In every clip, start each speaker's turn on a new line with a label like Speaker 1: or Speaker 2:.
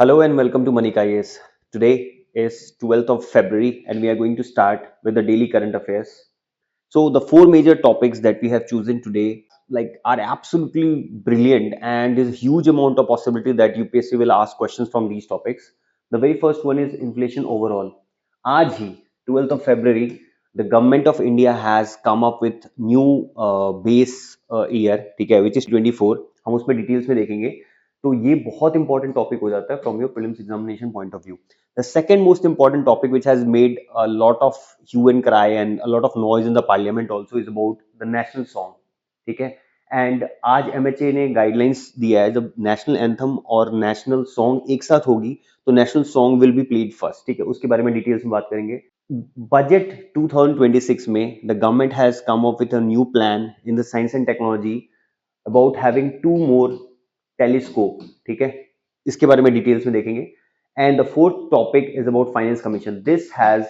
Speaker 1: Hello and welcome to Manika IAS. Today is 12th of February and we are going to start with the daily current affairs. So the four major topics that we have chosen today are absolutely brilliant and there's a huge amount of possibility that UPSC will ask questions from these topics. The very first one is inflation overall. आज ही 12th of February the government of India has come up with new base year, ठीक है, which is 24. हम उसमें details में देखेंगे. तो ये बहुत इंपॉर्टेंट टॉपिक हो जाता है from your prelims examination point of view. The second most important topic which has made a lot of hue and cry and a lot of noise in the parliament also is about the national song. ठीक है. And आज MHA ने guidelines दिया है, जब national anthem और national song एक साथ होगी तो national song will be played first. ठीक है, उसके बारे में डिटेल्स में बात करेंगे. बजट 2026 में the government has come up with a new plan in the science and technology about having 2 more telescope. ठीक है, इसके बारे में डिटेल्स में देखेंगे. And the fourth topic is about finance commission. This has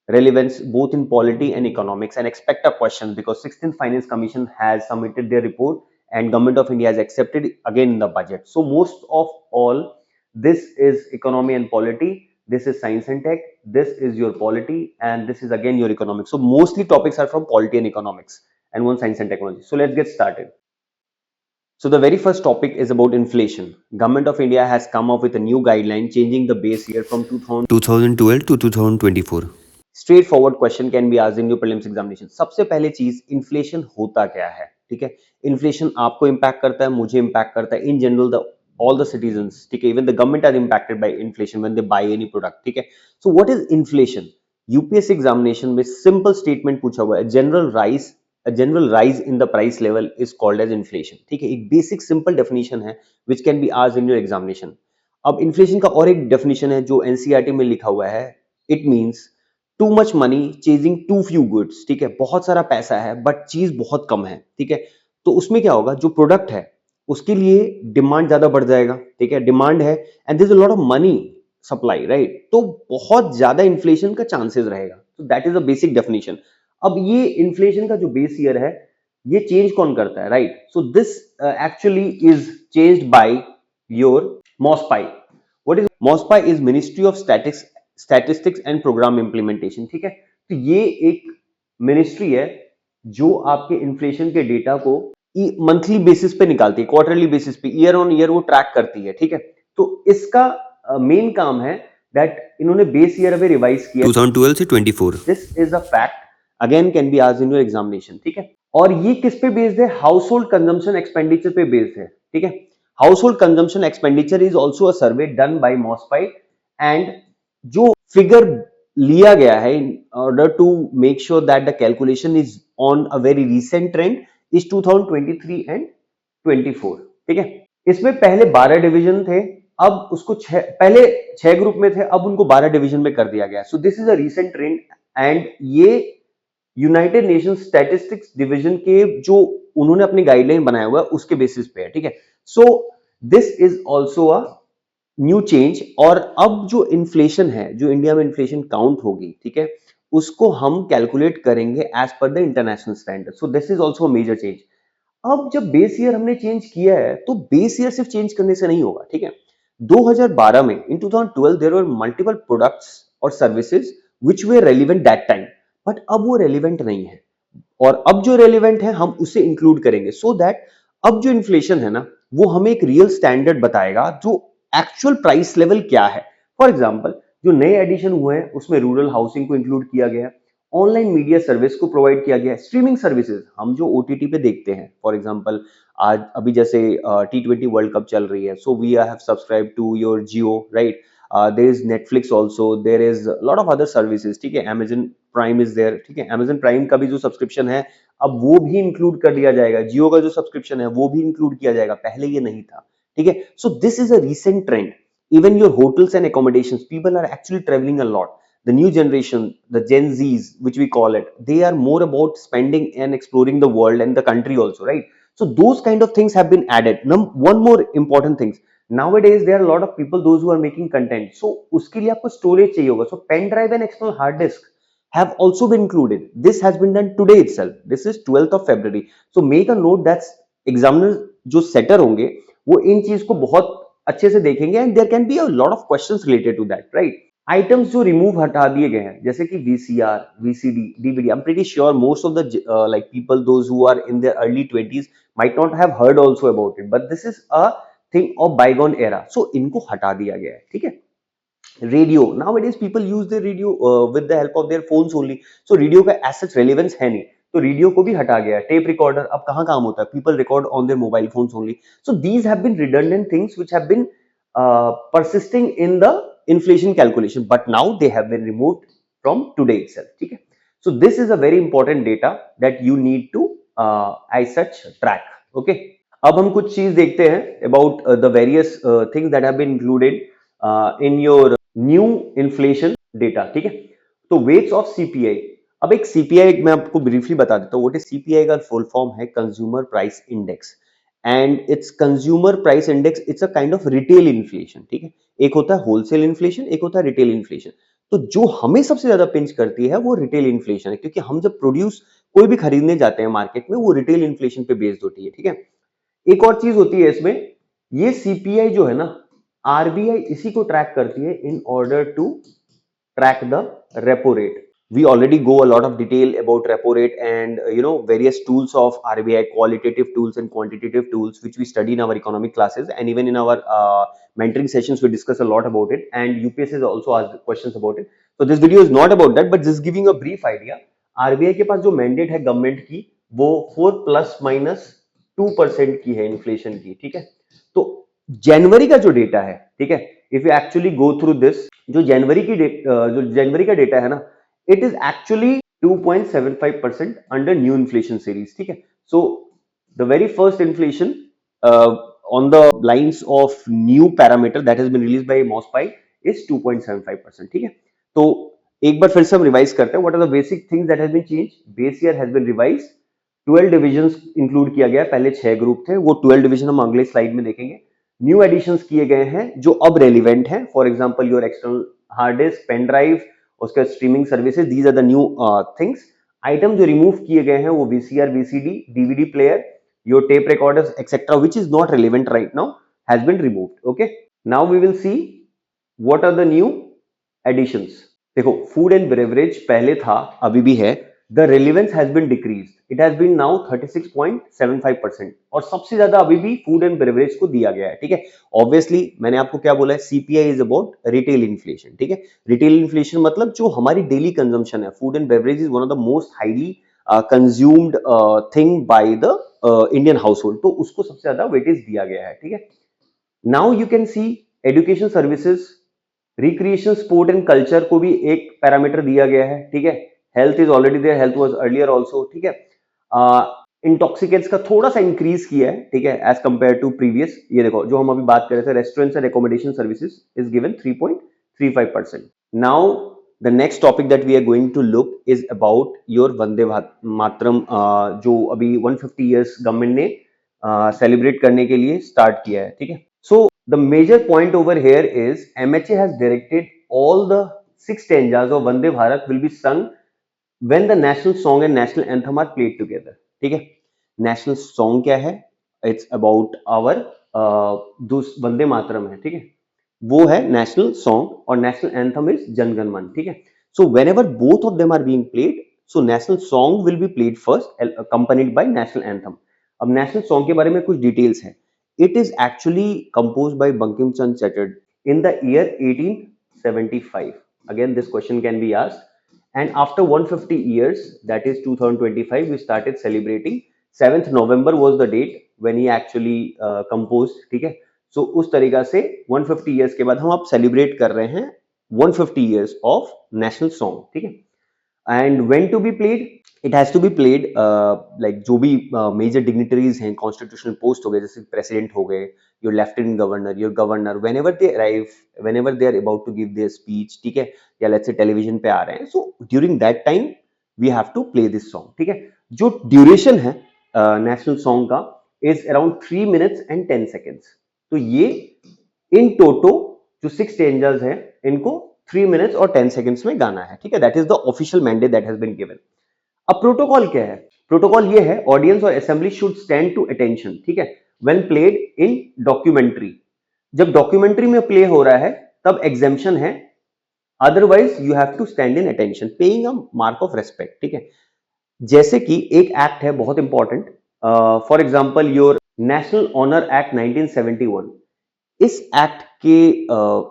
Speaker 1: relevance both in polity and economics and expect a question because 16th finance commission has submitted their report and government of India has accepted again in the budget. So most of all, this is economy and polity, this is science and tech, this is your polity, and this is again your economics. So mostly topics are from polity and economics and one science and technology. So let's get started. So the very first topic is about inflation. Government of India has come up with a new guideline changing the base year from 2012 to 2024. Straight forward question can be asked in your prelims examination. सबसे पहले चीज, inflation होता क्या है? ठीक है, inflation आपको impact करता है, मुझे इंपैक्ट करता है, in general the all the citizens. ठीक है, even the government are impacted by inflation when they buy any product. ठीक है, so what is inflation? UPSC examination में सिंपल स्टेटमेंट पूछा हुआ है, general rise in the price level is called as inflation. ठीक है, एक बेसिक सिंपल डेफिनेशन है which can be asked in your examination. अब इन्फ्लेशन का और एक डेफिनेशन है जो एनसीईआरटी में लिखा हुआ है. It means too much money chasing too few goods. ठीक है, बहुत सारा पैसा है बट चीज बहुत कम है. ठीक है, तो उसमें क्या होगा, जो प्रोडक्ट है उसके लिए डिमांड ज्यादा बढ़ जाएगा. ठीक है, डिमांड है and there is a lot of money supply, right, तो बहुत ज्यादा इन्फ्लेशन का चांसेस रहेगा. तो that is a basic definition. अब ये इन्फ्लेशन का जो बेस ईयर है ये चेंज कौन करता है, right? So this actually is changed by your MOSPI. What is MOSPI? Is ministry of statistics and programme implementation. ठीक है, तो ये एक मिनिस्ट्री है जो आपके इन्फ्लेशन के डेटा को मंथली बेसिस पे निकालती है, क्वार्टरली बेसिस पे, ईयर ऑन ईयर वो ट्रैक करती है. ठीक है, तो इसका मेन काम है दैट इन्होंने बेस ईयर अभी रिवाइज किया 2012 से 24. This is a fact, again can be asked in your examination. ठीक है, और ये किस पे बेस्ड है? हाउस होल्ड कंजम्पशन एक्सपेंडिचर पे बेस्ड है. ठीक है, house hold consumption expenditure is also a survey done by MOSPI and जो फिगर लिया गया है in order to make sure that the calculation is on a very recent trend is 2023 and 24. ठीक है, इसमें पहले 12 डिवीजन थे, अब उसको पहले 6 ग्रुप में थे, अब उनको 12 डिवीजन में कर दिया गया. सो this is a recent trend and ये यूनाइटेड नेशन स्टैटिस्टिक्स डिवीजन के जो उन्होंने अपनी गाइडलाइन बनाया हुआ है उसके बेसिस पे है. ठीक है, so this is also a new change. और अब जो इन्फ्लेशन है, जो इंडिया में इन्फ्लेशन काउंट होगी, ठीक है, उसको हम कैलकुलेट करेंगे as per the international standard. So this is also major change. अब जब बेस ईयर हमने चेंज किया है तो बेस ईयर सिर्फ चेंज करने से नहीं होगा. ठीक है, 2012 में, इन 2012 देयर वर मल्टीपल प्रोडक्ट्स और services which were relevant that time, but अब वो रेलेवेंट नहीं है और अब जो रेलेवेंट है हम उसे इंक्लूड करेंगे सो दैट अब जो इन्फ्लेशन है ना वो हमें एक रियल स्टैंडर्ड बताएगा जो एक्चुअल प्राइस लेवल क्या है. फॉर एग्जांपल, जो नए एडिशन हुए हैं उसमें रूरल हाउसिंग को इंक्लूड किया गया, ऑनलाइन मीडिया सर्विस को प्रोवाइड किया गया, स्ट्रीमिंग सर्विसेज हम जो ओटीटी पे देखते हैं. फॉर एग्जांपल, आज अभी जैसे T20 वर्ल्ड कप चल रही है, so we have subscribe to your Jio, right. There is Netflix also, there is lot of other services. ठीक है, अमेजन प्राइम इज देयर. ठीक है, अमेजन प्राइम का भी जो सब्सक्रिप्शन है अब वो भी इंक्लूड कर दिया जाएगा, जियो का जो सब्सक्रिप्शन है वो भी इंक्लूड किया जाएगा, पहले ये नहीं था. ठीक है, so this is a recent trend. Even your hotels and accommodations, people are actually traveling a lot. The new generation, the Gen Zs, which we call it, they are more about spending and exploring the world and the country also, right? So those kind of things have been added. Now, one more important thing. Nowadays, there are a lot of people, those who are making content. So उसके लिए आपको storage चाहिए होगा. So pen drive and external hard disk have also been included. This has been done today itself. This is 12th of February. So make a note that examiners जो setter होंगे वो इन चीज को बहुत अच्छे से देखेंगे and there can be a lot of questions related to that, right? Items जो रिमूव हटा दिए गए हैं जैसे कि VCR, VCD, DVD, I am pretty sure most of the like people those who are in their early 20s might not have heard also about it, but this is a thing of bygone era, so इनको हटा दिया गया है, ठीक है? Radio, nowadays people use the radio with the help of their phones only, so radio का as such relevance है नहीं, तो रेडियो को भी हटा गया है। टेप रिकॉर्डर अब कहाँ काम होता है? People record on their mobile phones only, so these have been redundant things which have been persisting in the inflation calculation, but now they have been removed from today itself, ठीक है? So this is a very important data that you need to as such track, okay? अब हम कुछ चीज देखते हैं about the various things that have been included in your new inflation data, ठीक है? तो वेट्स ऑफ सीपीआई, अब एक सीपीआई मैं आपको ब्रीफली बता देता हूँ। व्हाट इज सीपीआई का फुल फॉर्म है consumer price index, and it's consumer price index, it's a kind of retail inflation, ठीक है? एक होता है होलसेल इन्फ्लेशन, एक होता है रिटेल इन्फ्लेशन। तो जो हमें सबसे ज्यादा पिंच करती है वो रिटेल इन्फ्लेशन है, क्योंकि हम जब प्रोड्यूस कोई भी खरीदने जाते हैं मार्केट में, वो रिटेल इन्फ्लेशन पे बेस्ड होती है, ठीक है? एक और चीज होती है इसमें, ये सीपीआई जो है ना, आरबीआई इसी को ट्रैक करती है in order to track the repo rate. We already go a lot of detail about repo rate and various tools of RBI, qualitative tools and quantitative tools, which we study in our economic classes, and even in our mentoring sessions we discuss a lot about it, and UPSC has also asked questions about it. So this video is not about that, but just giving a brief idea. RBI के पास जो mandate है government की, वो 4 ± 2% की है inflation की, ठीक है? तो जनवरी का जो डेटा है, ठीक है, if you actually go through this, जो जनवरी का डेटा है ना, it is actually 2.75% under new inflation series, ठीक है? So the very first inflation on the lines of new parameter that has been released by MOSPI is 2.75%, ठीक है? तो एक बार फिर से हम रिवाइज करते हैं, what are the basic things that has been changed? Base year has been revised, 12 divisions include किया गया, पहले 6 ग्रुप थे, वो 12 डिवीजन हम अगले स्लाइड में देखेंगे। न्यू एडिशंस किए गए हैं जो अब रेलिवेंट हैं, for example your external hard disk, pen drive, उसके streaming services, these are the new things. Item जो रिमूव किए गए हैं वो VCR, VCD, DVD player, your tape recorders etcetera, which is not relevant right now, has been removed, okay? Now we will see what are the new additions. देखो, food and beverage पहले था, अभी भी है, the relevance has been decreased, it has been now 36.75%, और सबसे ज्यादा अभी भी फूड एंड बेवरेज को दिया गया है, ठीक है? ऑब्वियसली मैंने आपको क्या बोला है, CPI is about retail inflation, ठीक है? रिटेल इन्फ्लेशन मतलब जो हमारी डेली कंजम्पशन है, food and beverage is one of the most highly consumed thing by the Indian house hold, तो उसको सबसे ज्यादा वेटेज दिया गया है, ठीक है? Now you can see education services, recreation, sport and culture को भी एक पैरामीटर दिया गया है, ठीक है? Health is already there, health was earlier also, ठीक है? इंटॉक्सिकेंट्स का थोड़ा सा इंक्रीज किया है, ठीक है, एज कंपेयर टू प्रीवियस। ये देखो, जो हम अभी बात कर रहे थे, restaurants and accommodation services is given 3.35%। Now the next topic that we are going to look is about your Vande Mataram, जो अभी 150 ईयर्स गवर्नमेंट ने सेलिब्रेट करने के लिए स्टार्ट किया है, ठीक है? सो the major point over here is MHA has directed all the 6 stanzas of Vande Bharat will be sung when the national song and national anthem are played together, ठीक है? नेशनल सॉन्ग क्या है? It's about our Vande Mataram है, ठीक है? वो है national song, और national anthem is Janagana Mana, ठीक है? So whenever both of them are being played, so national song will be played first, accompanied by national anthem. अब नेशनल सॉन्ग के बारे में कुछ डिटेल्स है। It is actually composed by Bankim Chand Chatterjee in the year 1875. Again, this question can be asked. And after 150 years, that is 2025, we started celebrating. 7th November was the date when he actually composed. ठीक है? So उस तरीका से 150 years के बाद हम अब celebrate कर रहे हैं 150 years of national song. ठीक है? And when to be played? It has to be played like जो भी major dignitaries हैं, constitutional post हो गए, जैसे president हो गए, your lieutenant governor, your governor, whenever they arrive, whenever they are about to give their speech, ठीक है, या let's say television पे आ रहे हैं, so during that time we have to play this song, ठीक है? जो duration है national song का is around 3 minutes and 10 seconds. तो ये in toto जो 6 stanzas हैं, इनको 3 minutes और 10 seconds में गाना है, ठीक है? That is the official mandate that has been given. अब प्रोटोकॉल क्या है? प्रोटोकॉल ये है, ऑडियंस और assembly should stand to attention, ठीक है, व्हेन प्लेड इन डॉक्यूमेंट्री। जब डॉक्यूमेंट्री में प्ले हो रहा है तब एग्जेम्पशन है, otherwise you have to stand in attention, paying a mark of respect, ठीक है। जैसे कि एक एक्ट है बहुत important, for example your national honour act 1971। इस एक्ट के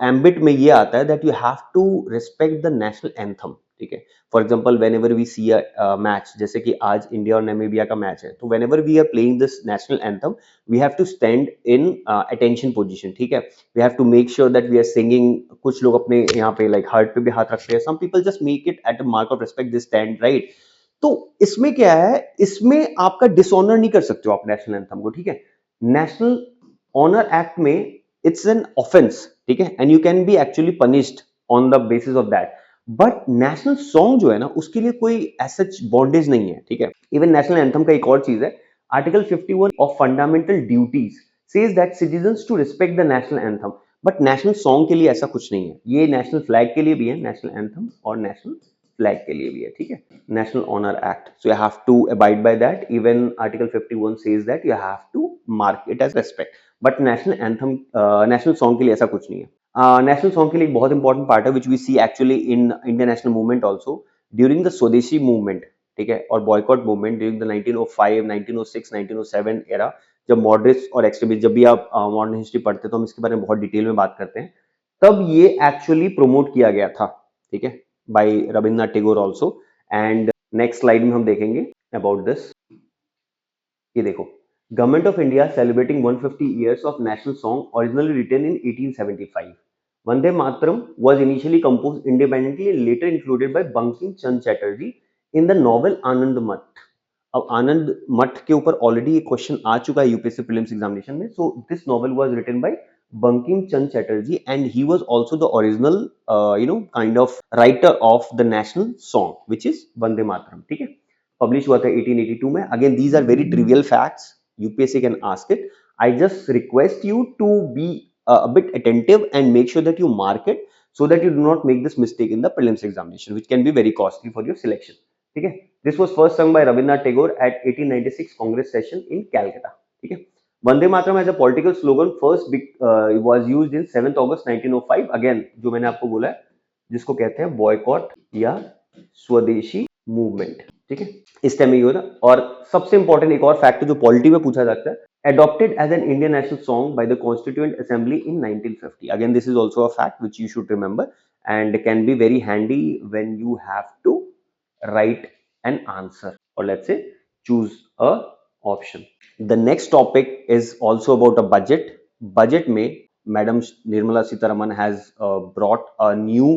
Speaker 1: एम्बिट में ये आता है that you have to respect the national anthem, ठीक है। For example whenever we see a match, जैसे कि आज इंडिया और नामीबिया का मैच है, तो whenever we are playing this national anthem we have to stand in attention position, ठीक है। We have to make sure that we are singing, कुछ लोग अपने यहाँ पे लाइक हार्ट पे भी हाथ रखते हैं, some people just make it at a mark of respect, this stand, right. तो इसमें क्या है, इसमें आपका डिसऑनर नहीं कर सकते हो आप नेशनल एंथम को, ठीक है। नेशनल ऑनर एक्ट में इट्स एन ऑफेंस, ठीक है, and you can be actually punished on the basis of that. But national song जो है ना, उसके लिए कोई सच बॉन्डेज नहीं है, ठीक है। इवन नेशनल एंथम का एक और चीज है, article 51 of fundamental duties says that citizens to respect the national anthem. But national song के लिए ऐसा कुछ नहीं है, ये नेशनल फ्लैग के लिए भी है, नेशनल एंथम और नेशनल फ्लैग के लिए भी है, ठीक है। National honour act, so you have to abide by that, even article 51 says that you have to mark it as respect. But national anthem, national song के लिए ऐसा कुछ नहीं है। नेशनल सॉन्ग के लिए एक बहुत इंपॉर्टेंट पार्ट है which we see actually in Indian national movement also during the swadeshi movement, ठीक है, और boycott movement during the 1905, 1906, 1907 era, जब मॉडरेट्स और एक्सट्रीमिस्ट, जब भी आप मॉडर्न हिस्ट्री पढ़ते हैं तो हम इसके बारे में बहुत डिटेल में बात करते हैं, तब ये एक्चुअली प्रोमोट किया गया था, ठीक है, by Rabindranath Tagore also. And next slide में हम देखेंगे अबाउट दिस। ये देखो, government of India celebrating 150 years of national song originally written in 1875. Vande Mataram was initially composed independently and later included by Bankim Chand Chatterjee in the novel Anand Math. अब आनंद मठ के ऊपर already एक question आ चुका है UPSC prelims examination में। So this novel was written by Bankim Chand Chatterjee and he was also the original kind of writer of the national song which is Vande Mataram, ठीक है। पब्लिश हुआ था 1882 में। Again these are very trivial facts, UPSC can ask it. I just request you to be a bit attentive and make sure that you mark it so that you do not make this mistake in the prelims examination which can be very costly for your selection, ठीक है। This was first sung by Rabindranath Tagore at 1896 Congress session in Calcutta, ठीक है। Vande Mataram as a political slogan first was used in 7th August 1905, again जो मैंने आपको बोला है, जिसको कहते हैं बॉयकॉट या स्वदेशी मूवमेंट, ठीक है, इस टाइम में ये होता। और सबसे इंपॉर्टेंट एक और फैक्ट जो पॉलिटी में पूछा जाता है, adopted as an Indian national song by the Constituent Assembly in 1950. Again, this is also a fact which you should remember and can be very handy when you have to write an answer or let's say choose a option. The next topic is also about a budget. Budget में Madam Nirmala Sitharaman has brought a new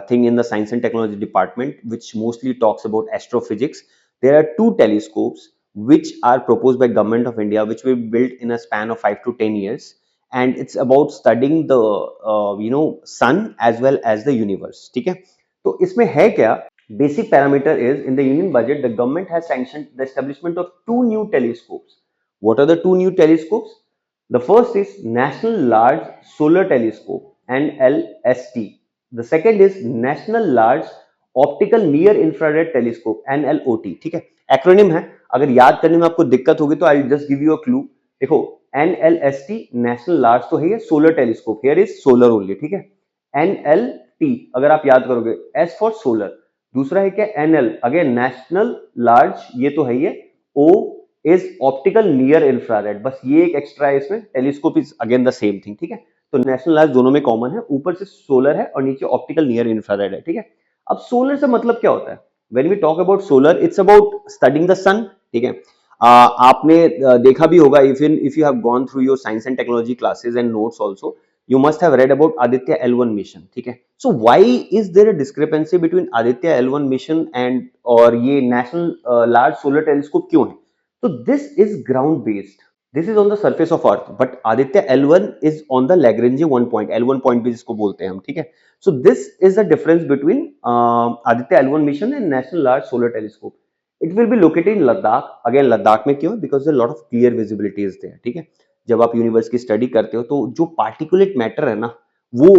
Speaker 1: thing in the Science and Technology Department which mostly talks about astrophysics. There are two telescopes which are proposed by Government of India, which will be built in a span of 5 to 10 years, and it's about studying the sun as well as the universe, ठीक है। तो इसमें है क्या, basic parameter is in the union budget the government has sanctioned the establishment of two new telescopes. What are the two new telescopes? The first is National Large Solar Telescope NLST. The second is National Large Optical Near Infrared Telescope NLOT, ठीक है। Acronym है, अगर याद करने में आपको दिक्कत होगी तो I just give you a clue. देखो NLST नेशनल लार्ज तो है ये solar telescope, here is solar only, ठीक है। NLT अगर आप याद करोगे S फॉर सोलर, दूसरा है क्या NL, अगेन नेशनल लार्ज, ये तो है ये, O is optical near infrared, बस ये एक एक्स्ट्रा है इसमें, telescope is again the same thing, ठीक है। तो नेशनल लार्ज दोनों में कॉमन है, ऊपर से सोलर है और नीचे ऑप्टिकल नियर इंफ्रारेड है, ठीक है। अब सोलर से मतलब क्या होता है, when we talk about solar it's about studying the sun, ठीक है। आपने देखा भी होगा, if you have gone through your science and technology classes and notes also you must have read about Aditya L1 mission, ठीक है। so why is there a discrepancy between Aditya L1 mission and और ये national large solar telescope क्यों है? so this is ground based, this is on the surface of earth but Aditya L1 is on the Lagrange 1 point, L1 point भी जिसको बोलते हैं हम, ठीक है। So this is the difference between Aditya L1 mission and National Large Solar Telescope. It will be located in Ladakh. Again, Ladakh में क्यों? Because there are a lot of clear visibility is there. ठीक है? जब आप universe की study करते हो तो जो पार्टिकुलेट मैटर है ना, वो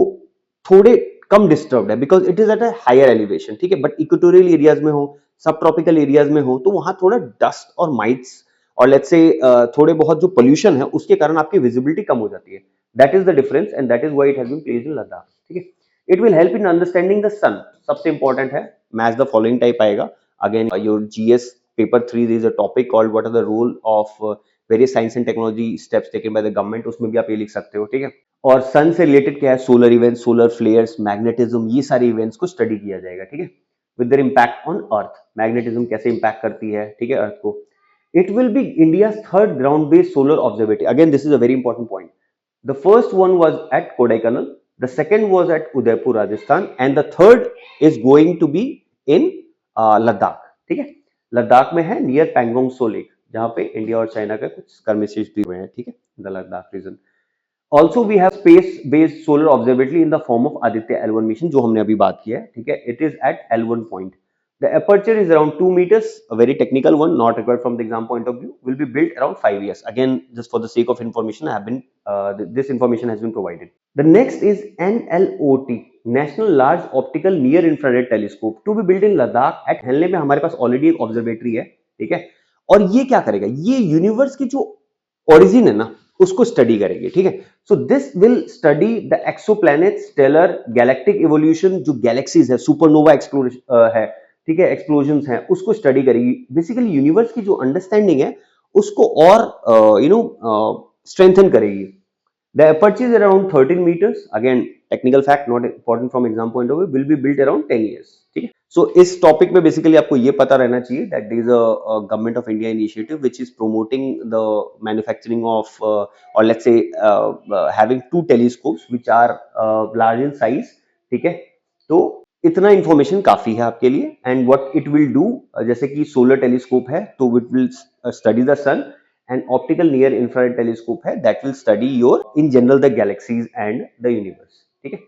Speaker 1: थोड़े कम डिस्टर्ब्ड है because it is at a higher elevation, ठीक है। बट इक्वेटोरियल एरियाज में हो, सब ट्रॉपिकल एरियाज में हो, तो वहां थोड़ा डस्ट और माइट्स और लेट्स से थोड़े बहुत जो पोल्यूशन है उसके कारण आपकी विजिबिलिटी कम हो जाती है। That is the difference and that is why it has been placed in Ladakh, ठीक है। It will help in understanding the sun, सबसे इंपॉर्टेंट है, मैच द फॉलोइंग टाइप आएगा। Again your GS paper 3 there is a topic called what are the role of various science and technology steps taken by the government, उसमें भी आप ये लिख सकते हो, ठीक है। और सन से रिलेटेड क्या है, solar events, solar flares, magnetism, ये सारे इवेंट्स को स्टडी किया जाएगा, ठीक है, with their impact on earth, magnetism कैसे इम्पैक्ट करती है, ठीक है, अर्थ को। It will be India third ground based solar observatory, again this is a very important point. The first one was at Kodaikanal, the second was at Udaipur Rajasthan, and the third is going to be in Ladakh, ठीक है। लद्दाख में है near Pangong सो lake, जहां पे India और China का कुछ skirmishes भी हुए हैं, ठीक है, the Ladakh region. Also we have space based solar observatory in the form of Aditya L1 mission, जो हमने अभी बात किया है, ठीक है। It is at L1 point, the aperture is around 2 meters, a very technical one, not required from the exam point of view, will be built around 5 years. Again, just for the sake of information, I have been this information has been provided. The next is NLOT, National Large Optical Near Infrared Telescope, to be built in Ladakh at हेलने में हमारे पास already एक observatory है, ठीक है। और ये क्या करेगा, ये यूनिवर्स की जो ओरिजिन है ना, उसको स्टडी करेंगे, ठीक है। So this will study the exoplanet, stellar, galactic evolution, जो गैलेक्सीज है, सुपरनोवा एक्सप्लोरेशन है, ठीक है, एक्सप्लोजन्स हैं, उसको स्टडी करेगी। बेसिकली यूनिवर्स की जो अंडरस्टैंडिंग है उसको और स्ट्रेंथन करेगी। The aperture is around 13 meters. Again, technical fact, not important from exam point of view, will be built around 10 years. ठीक है। So इस टॉपिक में बेसिकली आपको ये पता रहना चाहिए that there is a government of India initiative which is promoting the manufacturing of or let's say having 2 telescopes which are large in size, ठीक है। तो इतना इंफॉर्मेशन काफी है आपके लिए। And what it will do, जैसे कि सोलर टेलीस्कोप है तो it will study the sun, and optical near infrared telescope है that will study your in general the galaxies and the universe, ठीक है।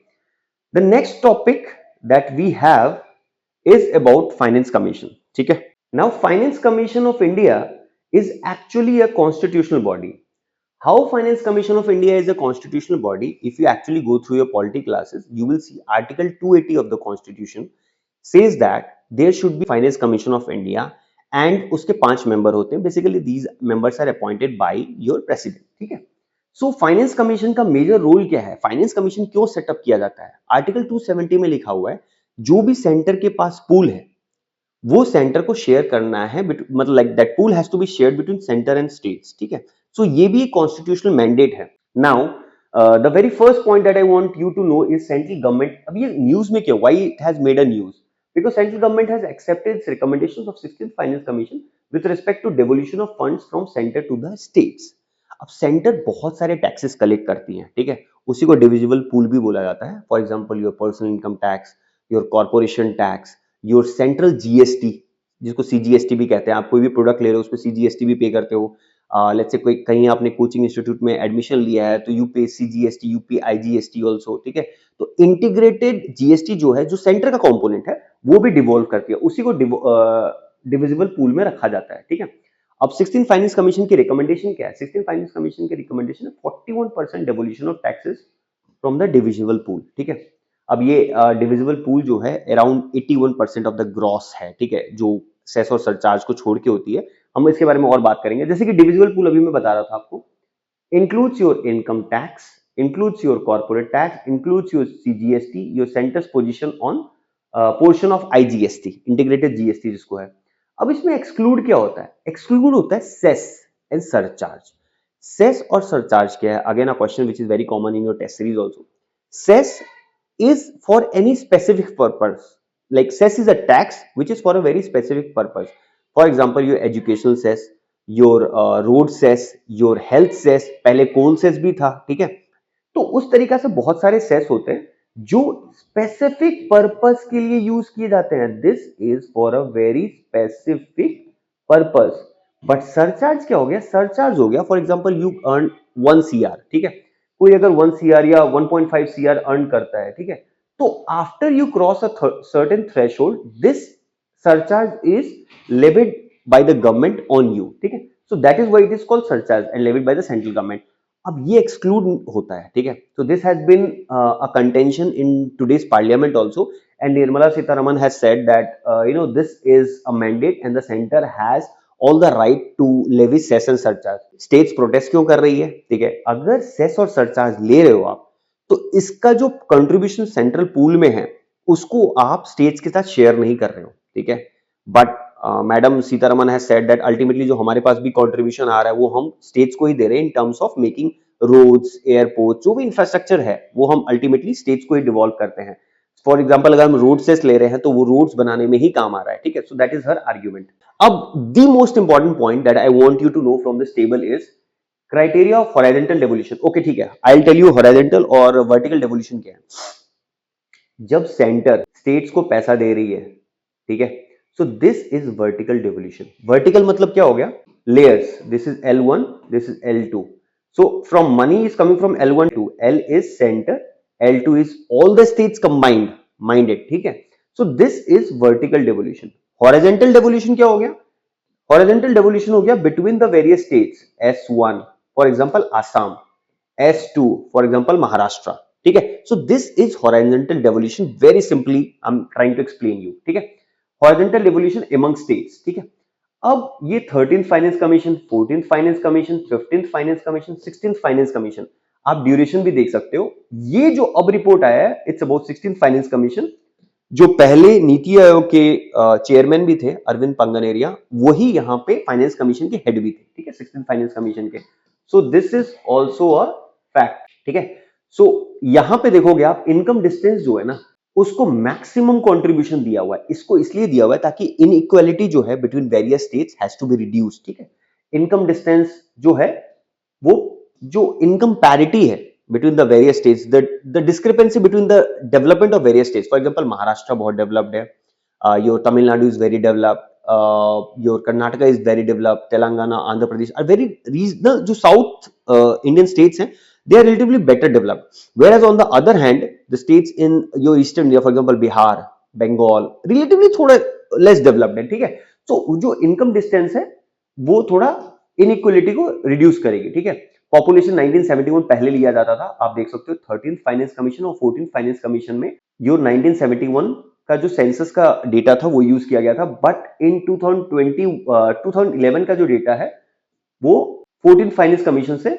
Speaker 1: The next topic that we have is about finance commission, ठीक है। Now finance commission of India is actually a constitutional body. How finance commission of India is a constitutional body, if you actually go through your polity classes, you will see article 280 of the constitution says that there should be finance commission of India and उसके 5 member होते हैं। Basically these members are appointed by your president, ठीक है। So finance commission का major role क्या है, finance commission क्यों setup किया जाता है, आर्टिकल 270 में लिखा हुआ है जो भी सेंटर के पास पूल है वो सेंटर को शेयर करना है, मतलब like that pool has to be shared between centre and states, ठीक है। सो ये भी एक कॉन्स्टिट्यूशनल मैंडेट है। Now the very first point that I want you to know is central government, अब ये न्यूज में क्यों, why it has made a news, because central government has accepted its recommendations of 16th finance commission with respect to devolution of funds from center to the states. अब centre बहुत सारे taxes collect करती हैं, ठीक है, उसी को divisible pool भी बोला जाता है। For example your personal income tax, your corporation tax, your central GST, जिसको सीजीएसटी भी कहते हैं। आप कोई भी प्रोडक्ट ले रहे हो उसमें सीजीएसटी भी पे करते हो। लेट्स से कोई कहीं आपने कोचिंग इंस्टीट्यूट में एडमिशन लिया है तो यू पे सीजीएसटी, यू पे आईजीएसटी ऑल्सो, ठीक है। तो इंटीग्रेटेड जीएसटी जो है, जो सेंटर का कंपोनेंट है, वो भी डिवॉल्व करती है, उसी को डिविजिबल पूल में रखा जाता है, ठीक है। अब 16 फाइनेंस कमीशन की रिकमेंडेशन क्या है, 16 फाइनेंस कमीशन की रिकमेंडेशन है 41% devolution of taxes from the divisible pool, ठीक है। अब ये डिविजिबल पूल जो है अराउंड 81% ऑफ द ग्रॉस है, ठीक है, जो सेस और सरचार्ज को छोड़ के होती है। हम इसके बारे में और बात करेंगे। जैसे कि डिविजिबल पूल अभी मैं बता रहा था आपको, includes your income tax, includes your corporate tax, includes your CGST, your center's position on portion of IGST, integrated GST जिसको है। अब इसमें एक्सक्लूड क्या होता है, एक्सक्लूड होता है सेस एंड सरचार्ज। सेस और सरचार्ज क्या है, again a question which is very common in your test series also. Cess is for any specific purpose, like cess is a tax which is for a very specific purpose. For example, your educational cess, your road cess, your health cess, पहले कौन cess भी था, ठीक है। तो उस तरीका से बहुत सारे सेस होते हैं जो स्पेसिफिक पर्पस के लिए यूज किए जाते हैं। This is for a very specific purpose. But surcharge क्या हो गया, सरचार्ज हो गया for example you earn 1 CR, ठीक है, कोई अगर 1 CR या 1.5 CR अर्न करता है, ठीक है, तो after you cross a certain threshold this surcharge is levied by the government on you, ठीक है। So that is why it is called surcharge and levied by the central government. अब ये exclude होता है, ठीक है। So this has been a contention in today's parliament also, and Nirmala Sitharaman has said that this is a mandate and the center has all the right to levy cess and surcharge. States protest क्यों कर रही है? ठीक है, अगर cess और surcharge ले रहे हो आप, तो इसका जो कंट्रीब्यूशन सेंट्रल पूल में है उसको आप स्टेट्स के साथ शेयर नहीं कर रहे हो। ठीक है, but madam Sitharaman has said that ultimately जो हमारे पास भी कंट्रीब्यूशन आ रहा है वो हम स्टेट्स को ही दे रहे हैं in terms of making roads, airport, जो भी इंफ्रास्ट्रक्चर है वो हम अल्टीमेटली स्टेट्स को ही डिवॉल्व करते हैं। फॉर एग्जाम्पल अगर हम रोड सेस ले रहे हैं तो वो रोड्स बनाने में ही काम आ रहा है। ठीक है, so that is her argument. अब the most important point that I want you to know from this table is criteria of horizontal devolution. Okay ठीक है, I will tell you horizontal और वर्टिकल डेवोल्यूशन क्या है। जब centre states को पैसा दे रही है, ठीक है, so this is vertical devolution. Vertical मतलब क्या हो गया? Layers, this is L1, this is L2। so from money is coming from L1 to L is center, L2 is all the states combined, minded। ठीक है, so this is vertical devolution। horizontal devolution क्या हो गया? horizontal devolution हो गया between the various states, S1 for example Assam, S2 for example Maharashtra। ठीक है, so this is horizontal devolution, very simply I'm trying to explain you। ठीक है, horizontal devolution among states। ठीक है, अब ये 13th finance commission, 14th finance commission, 15th finance commission, 16th finance commission, आप duration भी देख सकते हो। ये जो अब रिपोर्ट आया है it's about 16th finance commission. जो पहले नीति आयोग के चेयरमैन भी थे अरविंद पंगनेरिया, वही यहाँ पे फाइनेंस कमीशन के हेड भी थे। ठीक है, 16th फाइनेंस कमीशन के। सो this is also a fact. ठीक है, सो यहाँ पे देखोगे आप इनकम डिस्टेंस जो है ना उसको मैक्सिमम कंट्रीब्यूशन दिया हुआ है। इसको इसलिए दिया हुआ है ताकि इनइक्वालिटी जो है between various states has to be reduced. ठीक है, इनकम डिस्टेंस जो है वो जो इनकम पैरिटी है between the various states, the discrepancy between the development of various states. For example Maharashtra बहुत डेवलप्ड है, your Tamil Nadu is very developed, your Karnataka is very developed, Telangana, Andhra Pradesh are very regional. जो साउथ इंडियन स्टेट्स हैं they are relatively better developed, whereas on the other hand the states in your eastern India, for example Bihar, Bengal, relatively थोड़ा less developed है। ठीक है, तो जो income distance है वो थोड़ा इनइक्वालिटी को रिड्यूस करेगी। ठीक है, पॉपुलेशन 1971 पहले लिया जाता था, आप देख सकते हो 13th फाइनेंस कमीशन और 14th फाइनेंस कमीशन में जो 1971 का जो सेंसस का डेटा था वो यूज किया गया था, बट इन 2011 का जो डेटा है वो 14th फाइनेंस कमीशन से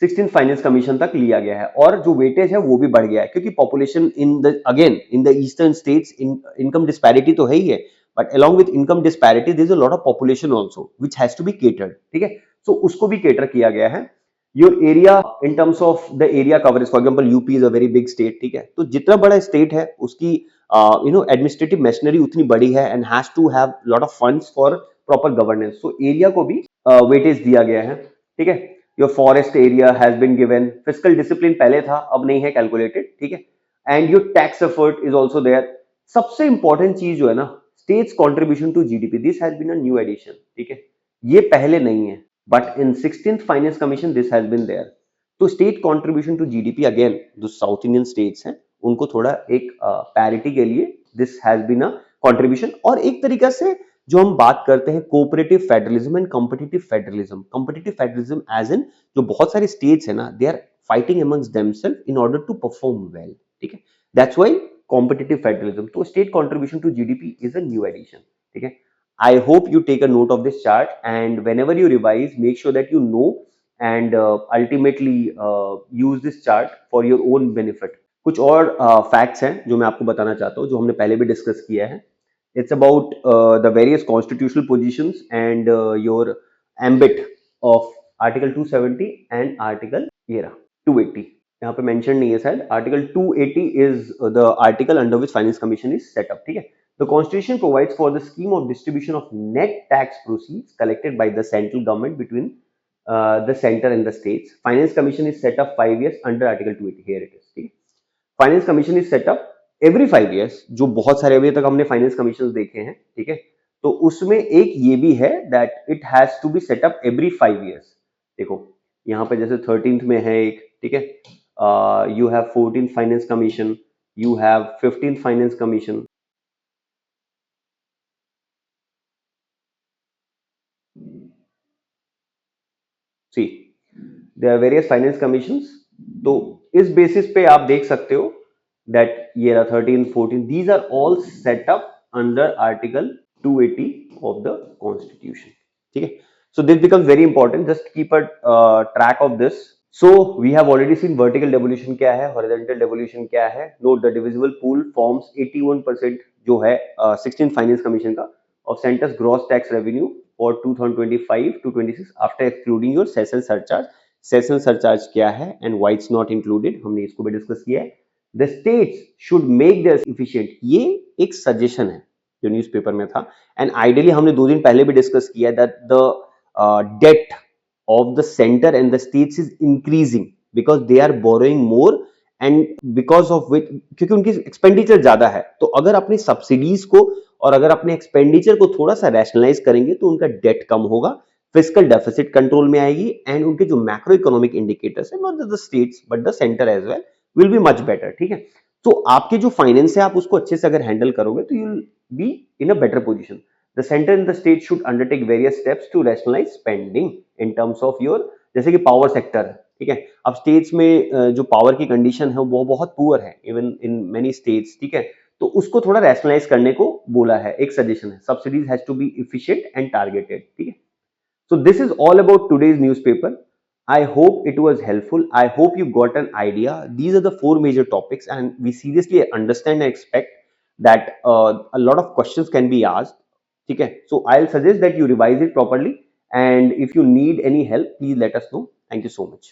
Speaker 1: 16th फाइनेंस कमीशन तक लिया गया है, और जो वेटेज है वो भी बढ़ गया है क्योंकि population in the again in the eastern states income disparity तो है ही है, but along with income disparity there is a lot of population also which has to be catered. ठीक है, सो उसको भी केटर किया गया है। Your area in terms of the area coverage, for example UP is a very big state. ठीक है, तो जितना बड़ा स्टेट है उसकी एडमिनिस्ट्रेटिव मशीनरी उतनी बड़ी है and has to have lot of funds for proper governance, so area को भी वेटेज दिया गया है। ठीक है, your forest area has been given, fiscal discipline पहले था अब नहीं है कैलकुलेटेड। ठीक है, and your tax effort is also there. सबसे इंपॉर्टेंट चीज जो है ना, states contribution to GDP, this has been a new addition. ठीक है, ये पहले नहीं है, but in 16th finance commission this has been there. तो state contribution to GDP again जो साउथ इंडियन स्टेट्स हैं उनको थोड़ा एक पैरिटी के लिए दिस हैज बीन अ कंट्रीब्यूशन। और एक तरीका से जो हम बात करते हैं cooperative federalism and competitive federalism as in जो बहुत सारे स्टेट्स है ना they are fighting amongst themselves in order to perform well. ठीक है, दैट्स व्हाई कॉम्पिटिटिव फेडरलिज्म। तो state contribution to GDP is a new addition. ठीक है, I hope you take a note of this chart, and whenever you revise make sure that you know and ultimately use this chart for your own benefit। कुछ और facts हैं जो मैं आपको बताना चाहता हूँ जो हमने पहले भी डिस्कस किया है। It's about the various constitutional positions and your ambit of Article 270 and Article ये रहा 280। यहाँ पे मेंशन नहीं है शायद। Article 280 is the article under which Finance Commission is set up। ठीक है, the Constitution provides for the scheme of distribution of net tax proceeds collected by the central government between the center and the states। Finance Commission is set up 5 years under Article 280। Here it is। ठीक है, finance commission is setup every 5 years। जो बहुत सारे अभी तक हमने finance commission देखे हैं। ठीक है, तो उसमें एक ये भी है that it has to be set up every 5 years। देखो यहाँ पे जैसे 13th में है एक। ठीक है, you have 14th finance commission, you have 15th finance commission. See there are various finance commissions. तो इस बेसिस पे आप देख सकते हो दैट ये रहा 13, 14, these are all set up under Article 280 of the Constitution। ठीक है. So this becomes very important. Just keep a track of this. So we have already seen vertical devolution क्या है, horizontal devolution क्या है. Note the divisible pool forms 81% जो है 16th Finance Commission का of Centre's gross tax revenue for 2025 to 26 after excluding your session surcharge. Session surcharge क्या है and why it's not included, हमने इसको भी डिस्कस किया है. The states should make their efficient. ये एक सजेशन है जो न्यूज़पेपर में था. एंड आइडियली हमने 2 दिन पहले भी डिस्कस किया that the debt of the center and the states is increasing because they are borrowing more and because of which, क्योंकि उनकी एक्सपेंडिचर ज्यादा है. तो अगर अपनी सब्सिडीज को और अगर अपने एक्सपेंडिचर को थोड़ा सा रैशनलाइज करेंगे तो उनका डेट कम होगा, फिजिकल डेफिसिट कंट्रोल में आएगी एंड उनके जो मैक्रो इकोनॉमिक इंडिकेटर्स है, not just the states but the center as well, will be much better. ठीक है. तो आपके जो फाइनेंस है आप उसको अच्छे से अगर हैंडल करोगे तो you will be in a better position. The center and the state should undertake various steps to rationalize spending in terms of your, जैसे कि पावर सेक्टर है. ठीक है. अब स्टेट्स में जो पावर की कंडीशन है वो बहुत पुअर है इवन इन मेनी स्टेट्स. ठीक है. तो उसको थोड़ा रैशनलाइज करने को बोला है, एक सजेशन है. Subsidies has to be efficient and targeted. ठीक है. So this is all about today's newspaper. I hope it was helpful. I hope you got an idea. These are the 4 major topics and we seriously understand and expect that a lot of questions can be asked. Okay, so I'll suggest that you revise it properly and if you need any help, please let us know. Thank you so much.